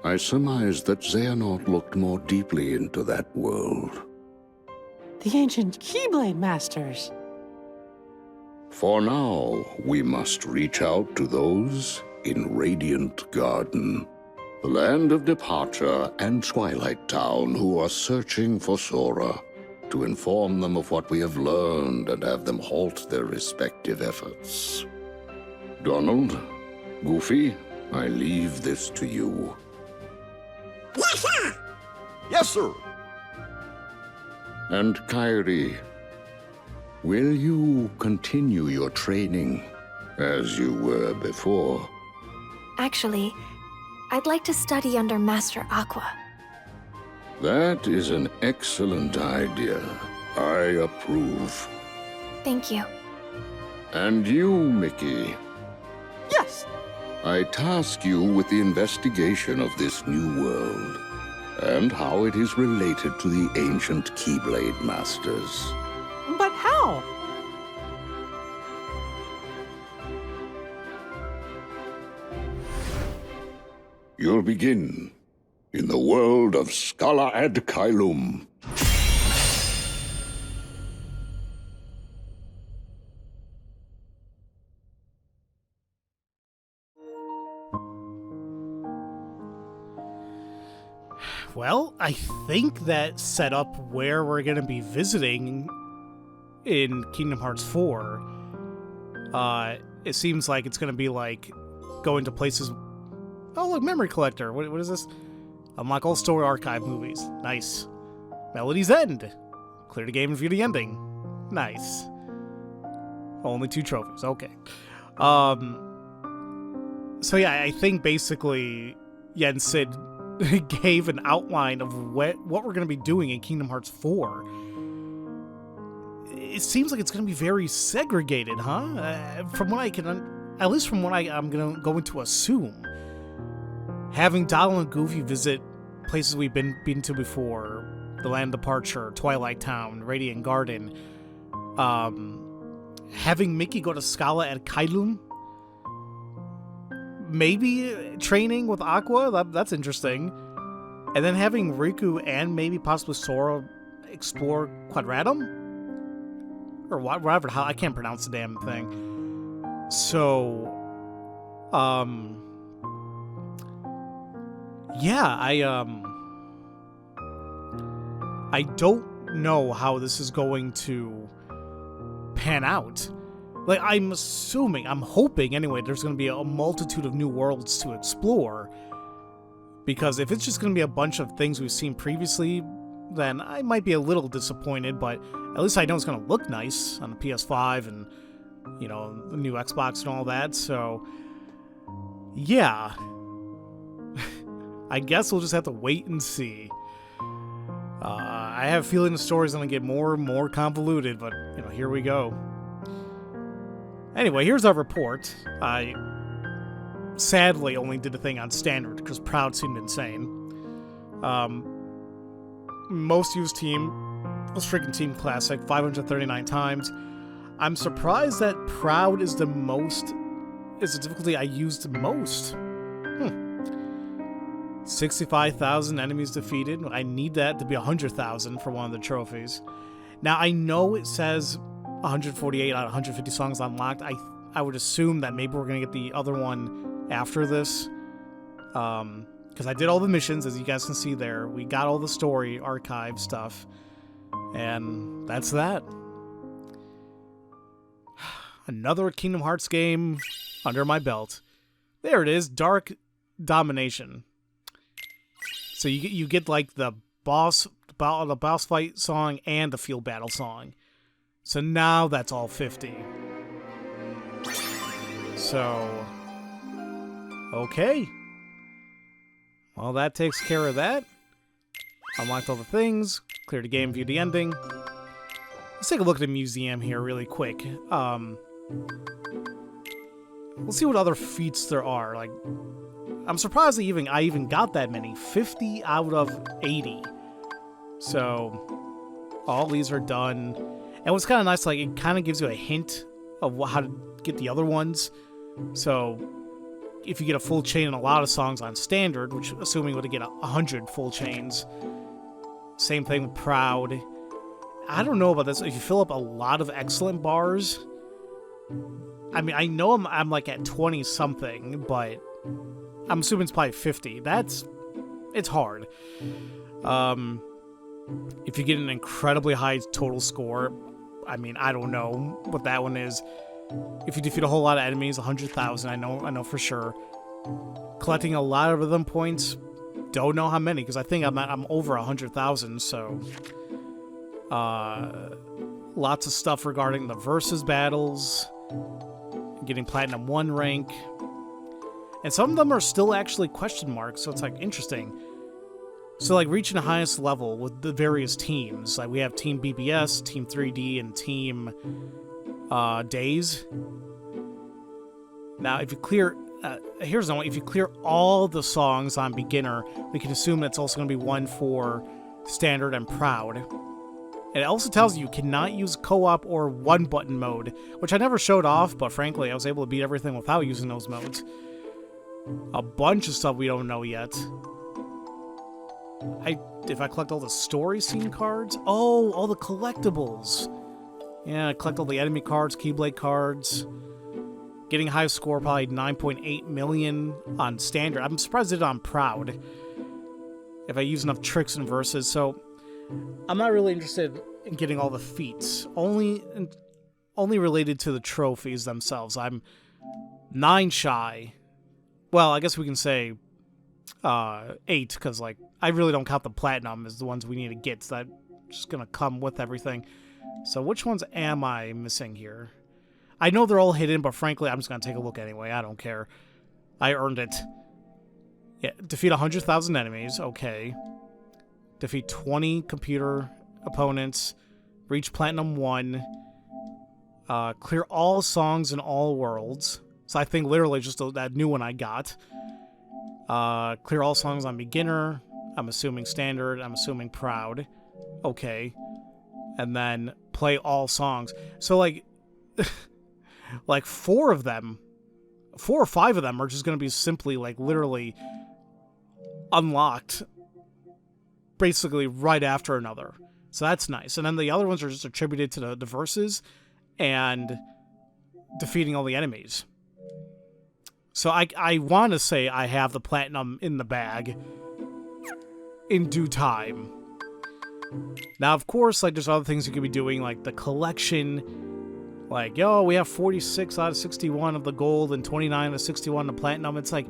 I surmised that Xehanort looked more deeply into that world. The ancient Keyblade Masters. For now, we must reach out to those in Radiant Garden, the land of departure and Twilight Town, who are searching for Sora, to inform them of what we have learned and have them halt their respective efforts. Donald, Goofy, I leave this to you. Yes, sir! Yes, sir! And Kairi, will you continue your training as you were before? Actually, I'd like to study under Master Aqua. That is an excellent idea. I approve. Thank you. And you, Mickey, Yes! I task you with the investigation of this new world and how it is related to the ancient Keyblade Masters. But how? You'll begin in the world of Scala ad Caelum. Well, I think that set up where we're going to be visiting in Kingdom Hearts 4. It seems like it's going to be like going to places... Oh, look, Memory Collector. What is this? Unlock all story archive movies. Nice. Melody's End. Clear the game and view the ending. Nice. Only 2 trophies. Okay. So yeah, I think basically Yen Sid gave an outline of what we're going to be doing in Kingdom Hearts 4. It seems like it's going to be very segregated, huh? From what I can... At least from what I'm going to assume. Having Donald and Goofy visit places we've been to before, the Land of Departure, Twilight Town, Radiant Garden, having Mickey go to Scala at Caelum, maybe training with Aqua, that's interesting, and then having Riku and maybe possibly Sora explore Quadratum, or whatever, how I can't pronounce the damn thing. So, yeah, I don't know how this is going to pan out. Like, I'm hoping anyway, there's going to be a multitude of new worlds to explore. Because if it's just going to be a bunch of things we've seen previously, then I might be a little disappointed, but at least I know it's going to look nice on the PS5 and, you know, the new Xbox and all that, so... Yeah. I guess we'll just have to wait and see. I have a feeling the story's going to get more and more convoluted, but, you know, here we go. Anyway, here's our report. I sadly only did a thing on standard, because Proud seemed insane. Most used team was freaking Team Classic, 539 times. I'm surprised that Proud is the difficulty I used most. 65,000 enemies defeated. I need that to be 100,000 for one of the trophies. Now, I know it says 148 out of 150 songs unlocked. I would assume that maybe we're going to get the other one after this. Because I did all the missions, as you guys can see there. We got all the story archive stuff. And that's that. Another Kingdom Hearts game under my belt. There it is, Dark Domination. So you get like the boss fight song and the field battle song. So now that's all 50. So, okay. Well, that takes care of that. Unlocked all the things. Cleared the game, viewed the ending. Let's take a look at the museum here really quick. We'll see what other feats there are. Like, I'm surprised that I even got that many. 50 out of 80. So, all these are done. And what's kind of nice, like, it kind of gives you a hint of how to get the other ones. So, if you get a full chain in a lot of songs on standard, which assuming would get 100 full chains. Same thing with Proud. I don't know about this. If you fill up a lot of excellent bars, I mean, I know I'm like at 20 something, but I'm assuming it's probably 50. It's hard. If you get an incredibly high total score, I mean, I don't know what that one is. If you defeat a whole lot of enemies, 100,000, I know for sure. Collecting a lot of rhythm points, don't know how many, because I think I'm over 100,000, so... lots of stuff regarding the versus battles, getting Platinum 1 rank, and some of them are still actually question marks, so it's like interesting. So like reaching the highest level with the various teams, like we have Team BBS, Team 3D, and Team Days. Now if you clear, here's the one, if you clear all the songs on beginner, we can assume that's also going to be one for standard and proud. And it also tells you cannot use co-op or one-button mode, which I never showed off, but frankly, I was able to beat everything without using those modes. A bunch of stuff we don't know yet. If I collect all the story scene cards? Oh, all the collectibles. Yeah, I collect all the enemy cards, Keyblade cards. Getting high score, probably 9.8 million on standard. I'm surprised I did it on proud. If I use enough tricks and verses, so... I'm not really interested in getting all the feats, only related to the trophies themselves. I'm 9 shy. Well, I guess we can say 8, because like I really don't count the platinum as the ones we need to get. So that's just gonna come with everything. So which ones am I missing here? I know they're all hidden, but frankly, I'm just gonna take a look anyway. I don't care. I earned it. Yeah, defeat 100,000 enemies. Okay. Defeat 20 computer opponents, reach Platinum 1, clear all songs in all worlds. So I think literally just that new one I got. Clear all songs on beginner, I'm assuming standard, I'm assuming proud. Okay. And then play all songs. So like, like 4 or 5 of them are just going to be simply like literally unlocked basically right after another. So that's nice. And then the other ones are just attributed to the verses and defeating all the enemies. So I want to say I have the platinum in the bag in due time. Now, of course, like there's other things you could be doing, like the collection. Like, yo, we have 46 out of 61 of the gold and 29 out of 61 of the platinum. It's like,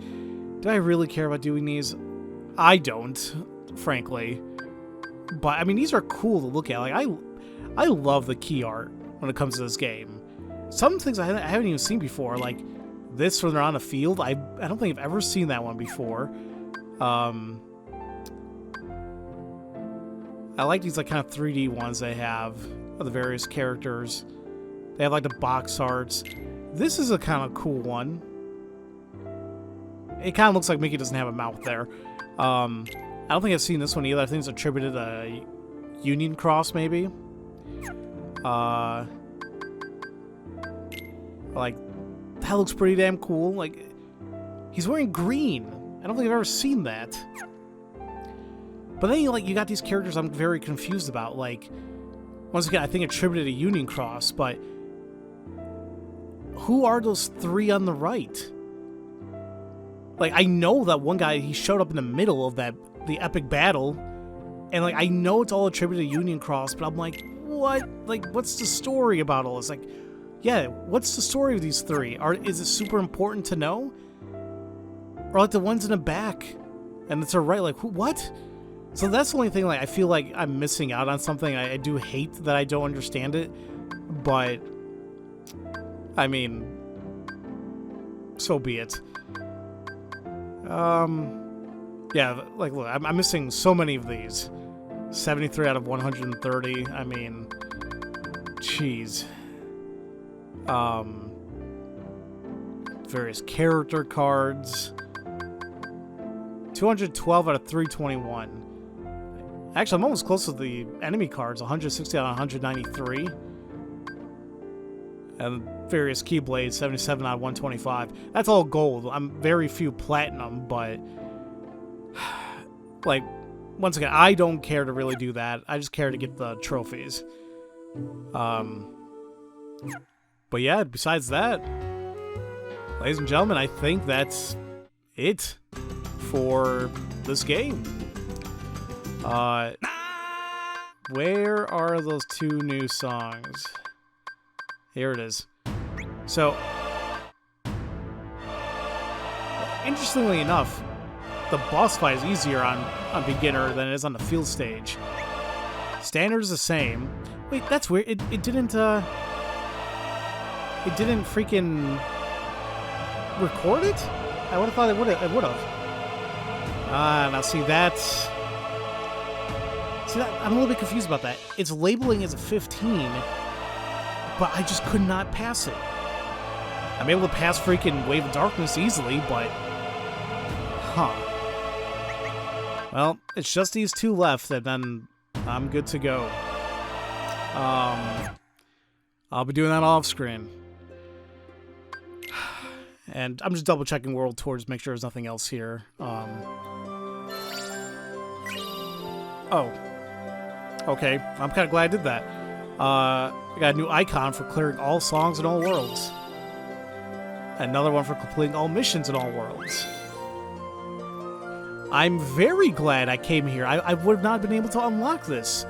do I really care about doing these? I don't. Frankly, but I mean these are cool to look at. Like I love the key art when it comes to this game. Some things I haven't even seen before, like this when they're on a field. I don't think I've ever seen that one before. I like these like kind of 3D ones they have of the various characters. They have like the box arts. This is a kind of cool one. It kind of looks like Mickey doesn't have a mouth there. I don't think I've seen this one either. I think it's attributed to Union Cross, maybe. Like, that looks pretty damn cool. Like, he's wearing green. I don't think I've ever seen that. But then, you got these characters I'm very confused about. Like, once again, I think attributed to Union Cross, but who are those 3 on the right? Like, I know that one guy, he showed up in the middle of the epic battle, and like I know it's all attributed to Union Cross, but I'm like, what? Like, what's the story about all this? Like, yeah, what's the story of these 3? Is it super important to know? Or like the ones in the back, and it's right, like what? So that's the only thing. Like, I feel like I'm missing out on something. I do hate that I don't understand it, but I mean, so be it. Yeah, like, look, I'm missing so many of these. 73 out of 130. I mean, jeez. Various character cards. 212 out of 321. Actually, I'm almost close to the enemy cards. 160 out of 193. and various Keyblades, 77 out of 125. That's all gold. I'm very few platinum, but like, once again, I don't care to really do that. I just care to get the trophies. But yeah, besides that, ladies and gentlemen, I think that's it for this game. Where are those 2 new songs? Here it is. So, interestingly enough, the boss fight is easier on beginner than it is on the field stage. Standard is the same. Wait, that's weird. It didn't freaking record it? I would have thought it would have. Now see that. I'm a little bit confused about that. It's labeling as a 15, but I just could not pass it. I'm able to pass freaking Wave of Darkness easily, but well, it's just these 2 left, and then I'm good to go. I'll be doing that off screen. And I'm just double checking World Tours to make sure there's nothing else here. Oh. Okay, I'm kind of glad I did that. I got a new icon for clearing all songs in all worlds. Another one for completing all missions in all worlds. I'm very glad I came here. I would have not been able to unlock this.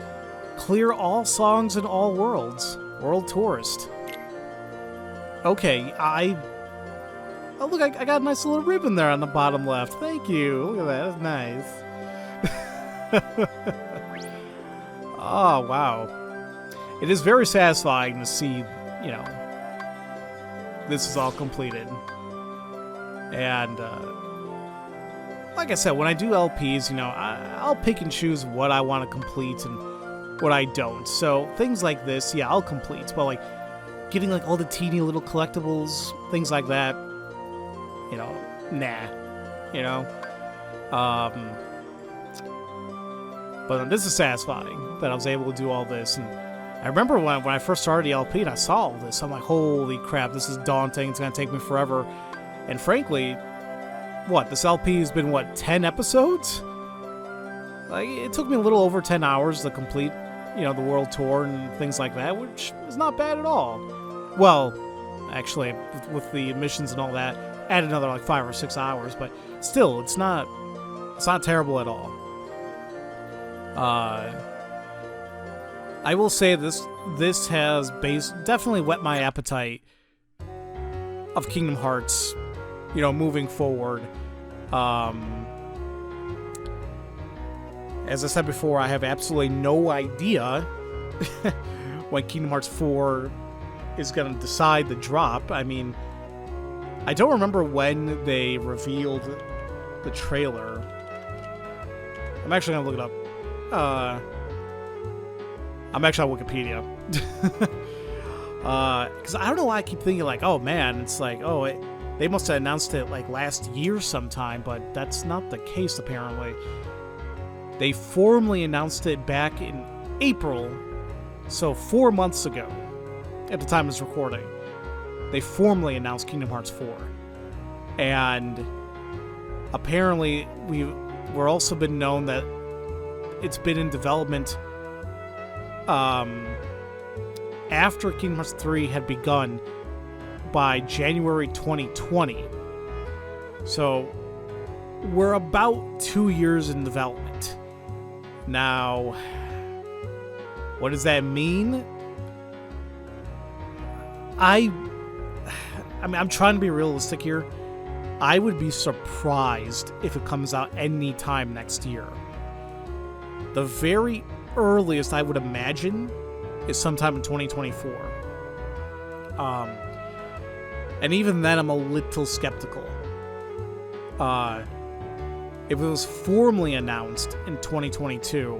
Clear all songs in all worlds. World Tourist. Okay, oh, look, I got a nice little ribbon there on the bottom left. Thank you. Look at that. That's nice. Oh, wow. It is very satisfying to see, you know, this is all completed. And, like I said, when I do LPs, you know, I'll pick and choose what I want to complete and what I don't. So, things like this, yeah, I'll complete. But, like, getting, like, all the teeny little collectibles, things like that, you know, nah. You know? But this is satisfying that I was able to do all this. And I remember when I first started the LP and I saw all this, I'm like, holy crap, this is daunting. It's going to take me forever. And frankly, this LP has been, 10 episodes? Like, it took me a little over 10 hours to complete, you know, the world tour and things like that, which is not bad at all. Well, actually, with the missions and all that, add another, like, 5 or 6 hours, but still, it's not terrible at all. I will say this has definitely whet my appetite of Kingdom Hearts, you know, moving forward. As I said before, I have absolutely no idea when Kingdom Hearts 4 is going to decide the drop. I mean, I don't remember when they revealed the trailer. I'm actually going to look it up. I'm actually on Wikipedia. Because I don't know why I keep thinking, like, oh man, it's like, they must have announced it, like, last year sometime, but that's not the case, apparently. They formally announced it back in April, so 4 months ago, at the time of this recording. They formally announced Kingdom Hearts 4. And apparently, we're also been known that it's been in development after Kingdom Hearts 3 had begun by January 2020. So we're about 2 years in development. Now, what does that mean? I mean, I'm trying to be realistic here. I would be surprised if it comes out any time next year. The very earliest I would imagine is sometime in 2024. And even then, I'm a little skeptical. If it was formally announced in 2022,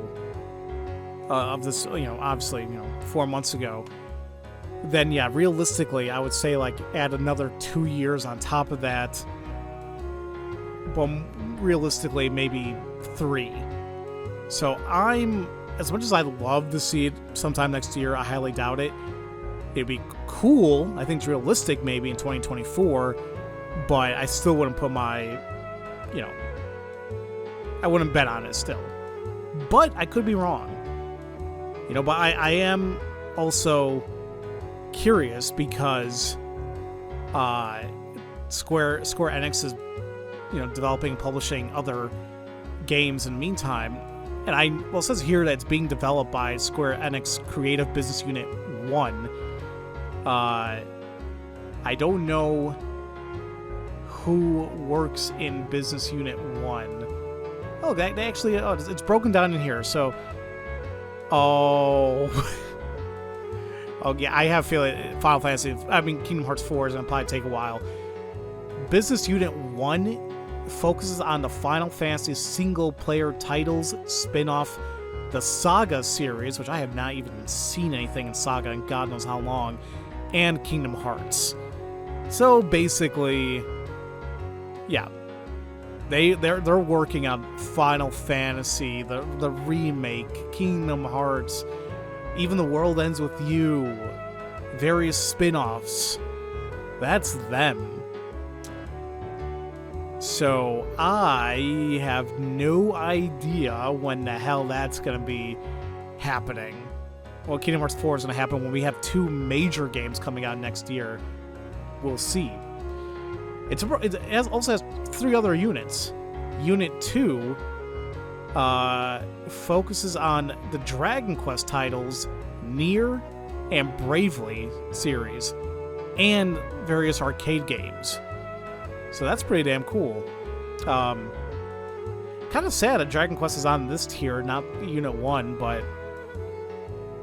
of this, you know, obviously, you know, 4 months ago, then yeah, realistically, I would say, like, add another 2 years on top of that. But realistically, maybe 3. So as much as I'd love to see it sometime next year, I highly doubt it. It'd be cool. I think it's realistic maybe in 2024, but I still wouldn't put my, I wouldn't bet on it still. But I could be wrong. But I am also curious because Square Enix is, developing and publishing other games in the meantime. And it says here that it's being developed by Square Enix Creative Business Unit 1. I don't know who works in Business Unit 1. Oh, they actually, it's broken down in here, so... Oh, yeah, I have a feeling Kingdom Hearts 4 is going to probably take a while. Business Unit 1 focuses on the Final Fantasy single-player titles spin-off, the Saga series, which I have not even seen anything in Saga in God knows how long, and Kingdom Hearts. So basically, yeah, they're working on Final Fantasy, the remake, Kingdom Hearts, even The World Ends With You, various spin-offs. That's them. So I have no idea when the hell that's going to be happening. Well, Kingdom Hearts 4 is going to happen when we have 2 major games coming out next year. We'll see. It also has 3 other units. Unit 2 focuses on the Dragon Quest titles Nier and Bravely series and various arcade games. So that's pretty damn cool. Kind of sad that Dragon Quest is on this tier, not Unit 1, but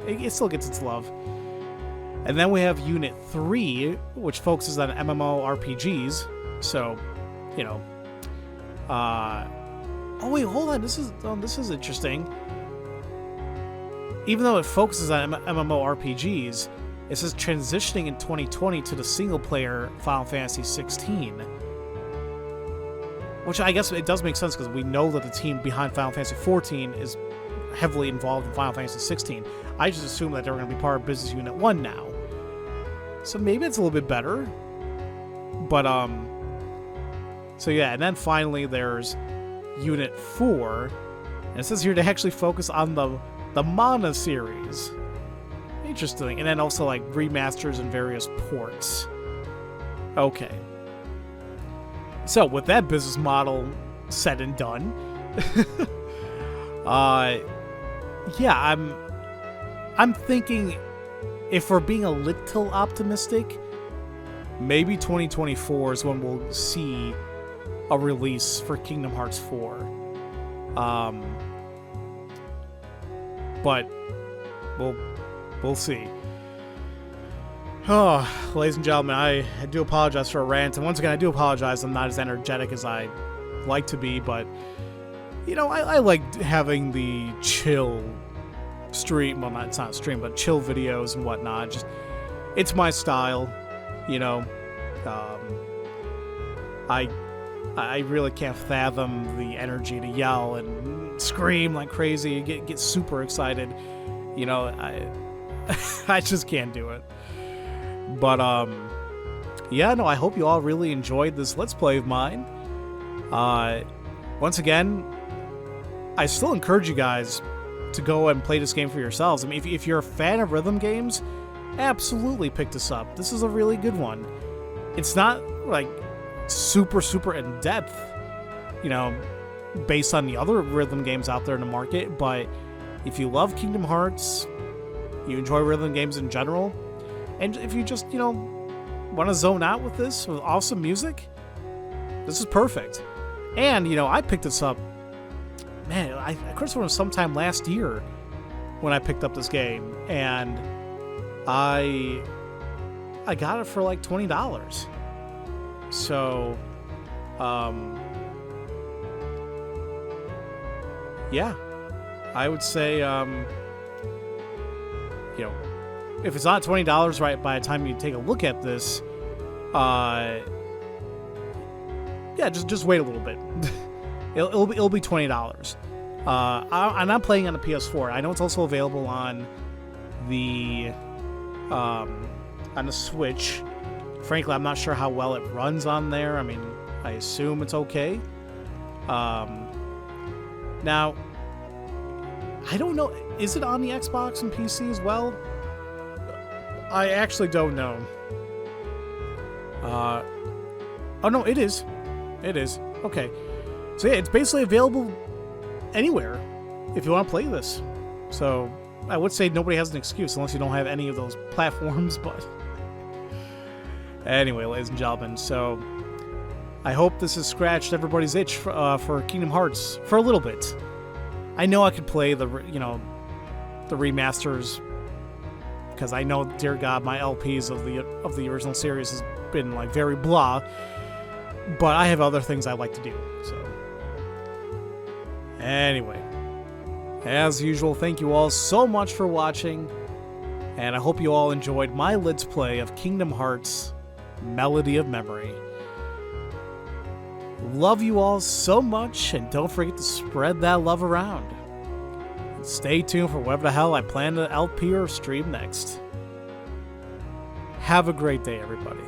it still gets its love. And then we have Unit 3, which focuses on MMORPGs. So, oh wait, hold on. This is interesting. Even though it focuses on MMORPGs, it says transitioning in 2020 to the single-player Final Fantasy 16. Which I guess it does make sense because we know that the team behind Final Fantasy 14 is heavily involved in Final Fantasy 16. I just assumed that they were going to be part of Business Unit 1 now. So maybe it's a little bit better. But, so yeah, and then finally there's Unit 4. And it says here to actually focus on the Mana series. Interesting. And then also, like, remasters and various ports. Okay. So, with that business model said and done, yeah, I'm thinking, if we're being a little optimistic, maybe 2024 is when we'll see a release for Kingdom Hearts 4. But we'll see. Oh, ladies and gentlemen, I do apologize for a rant, and once again, I do apologize I'm not as energetic as I like to be, but, I like having the chill stream, well, it's not a stream, but chill videos and whatnot. Just, it's my style, I really can't fathom the energy to yell and scream like crazy, get super excited, I just can't do it. But, yeah, no, I hope you all really enjoyed this Let's Play of mine. Once again, I still encourage you guys to go and play this game for yourselves. I mean, if you're a fan of rhythm games, absolutely pick this up. This is a really good one. It's not, like, super, super in-depth, based on the other rhythm games out there in the market, but if you love Kingdom Hearts, you enjoy rhythm games in general, and if you just, want to zone out with this, with awesome music, this is perfect. And, I picked this up, man, I could have sworn it was sometime last year when I picked up this game, and I got it for like $20. So, yeah, I would say, if it's not $20 right by the time you take a look at this, yeah, just wait a little bit. it'll be $20. I'm not playing on the PS4. I know it's also available on the on the Switch. Frankly, I'm not sure how well it runs on there. I mean, I assume it's okay. Now, I don't know. Is it on the Xbox and PC as well? I actually don't know. Oh no, it is. It is. Okay. So yeah, it's basically available anywhere if you want to play this. So I would say nobody has an excuse unless you don't have any of those platforms, but anyway, ladies and gentlemen, so I hope this has scratched everybody's itch for Kingdom Hearts for a little bit. I know I could play the remasters because I know, dear God, my LPs of the original series has been like very blah, but I have other things I like to do. So anyway, as usual, thank you all so much for watching, and I hope you all enjoyed my Let's Play of Kingdom Hearts Melody of Memory. Love you all so much, and don't forget to spread that love around. And stay tuned for whatever the hell I plan to LP or stream next. Have a great day, everybody.